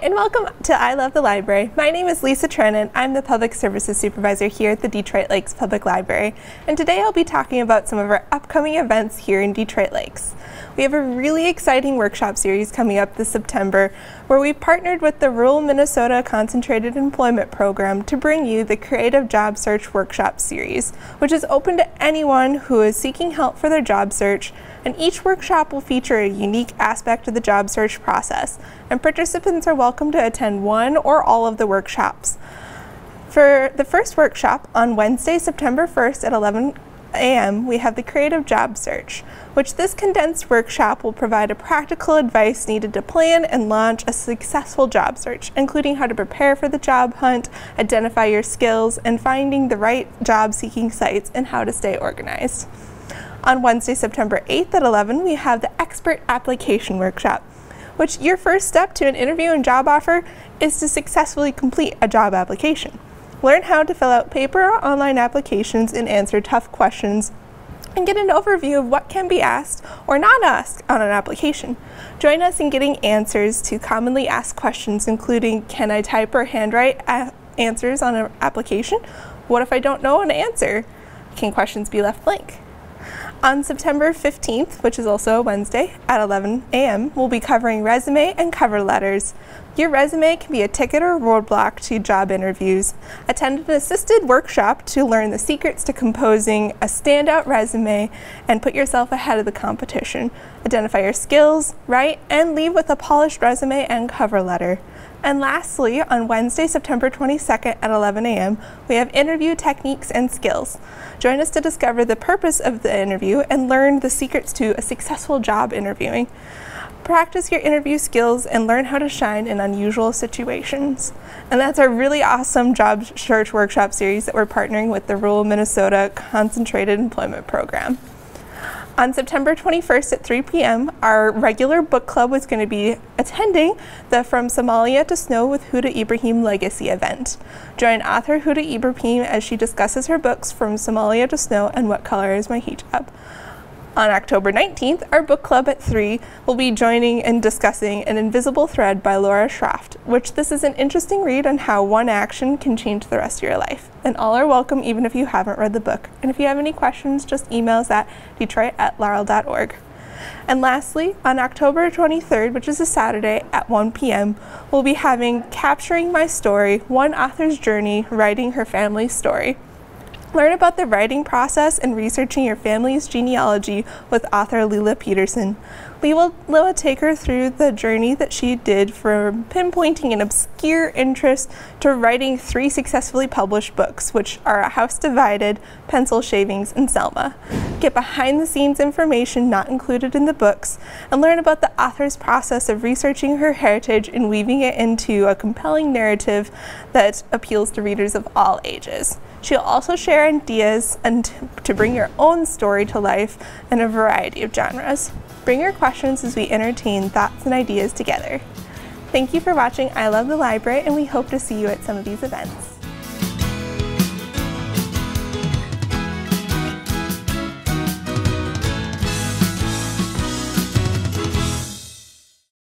and welcome to I Love the Library. My name is Lisa Trennan. I'm the Public Services Supervisor here at the Detroit Lakes Public Library, and today I'll be talking about some of our upcoming events here in Detroit Lakes. We have a really exciting workshop series coming up this September where we've partnered with the Rural Minnesota Concentrated Employment Program to bring you the Creative Job Search Workshop Series, which is open to anyone who is seeking help for their job search, and each workshop will feature a unique aspect of the job search process, and participants are welcome to attend one or all of the workshops. For the first workshop on Wednesday, September 1st at 11 a.m., we have the Creative Job Search, which this condensed workshop will provide a practical advice needed to plan and launch a successful job search, including how to prepare for the job hunt, identify your skills, and finding the right job-seeking sites, and how to stay organized. On Wednesday, September 8th at 11, we have the Expert Application Workshop, which your first step to an interview and job offer is to successfully complete a job application. Learn how to fill out paper or online applications and answer tough questions, and get an overview of what can be asked or not asked on an application. Join us in getting answers to commonly asked questions, including, can I type or handwrite answers on an application? What if I don't know an answer? Can questions be left blank? On September 15th, which is also a Wednesday, at 11 a.m., we'll be covering resume and cover letters. Your resume can be a ticket or roadblock to job interviews. Attend an assisted workshop to learn the secrets to composing a standout resume and put yourself ahead of the competition. Identify your skills, write, and leave with a polished resume and cover letter. And lastly, on Wednesday, September 22nd at 11 a.m., we have interview techniques and skills. Join us to discover the purpose of the interview and learn the secrets to a successful job interviewing. Practice your interview skills and learn how to shine in unusual situations. And that's our really awesome job search workshop series that we're partnering with the Rural Minnesota Concentrated Employment Program. On September 21st at 3 p.m., our regular book club was going to be attending the From Somalia to Snow with Huda Ibrahim Legacy event. Join author Huda Ibrahim as she discusses her books From Somalia to Snow and What Color is My Hijab. On October 19th, our book club at 3 will be joining and discussing An Invisible Thread by Laura Schraft, which this is an interesting read on how one action can change the rest of your life. And all are welcome even if you haven't read the book. And if you have any questions, just email us at detroit@laurel.org. And lastly, on October 23rd, which is a Saturday at 1 p.m., we'll be having Capturing My Story, One Author's Journey Writing Her Family's Story. Learn about the writing process and researching your family's genealogy with author Lila Peterson. Lila will take her through the journey that she did from pinpointing an obscure interest to writing 3 successfully published books, which are A House Divided, Pencil Shavings, and Selma. Get behind-the-scenes information not included in the books, and learn about the author's process of researching her heritage and weaving it into a compelling narrative that appeals to readers of all ages. She'll also share ideas to bring your own story to life in a variety of genres. Bring your questions as we entertain thoughts and ideas together. Thank you for watching I Love the Library, and we hope to see you at some of these events.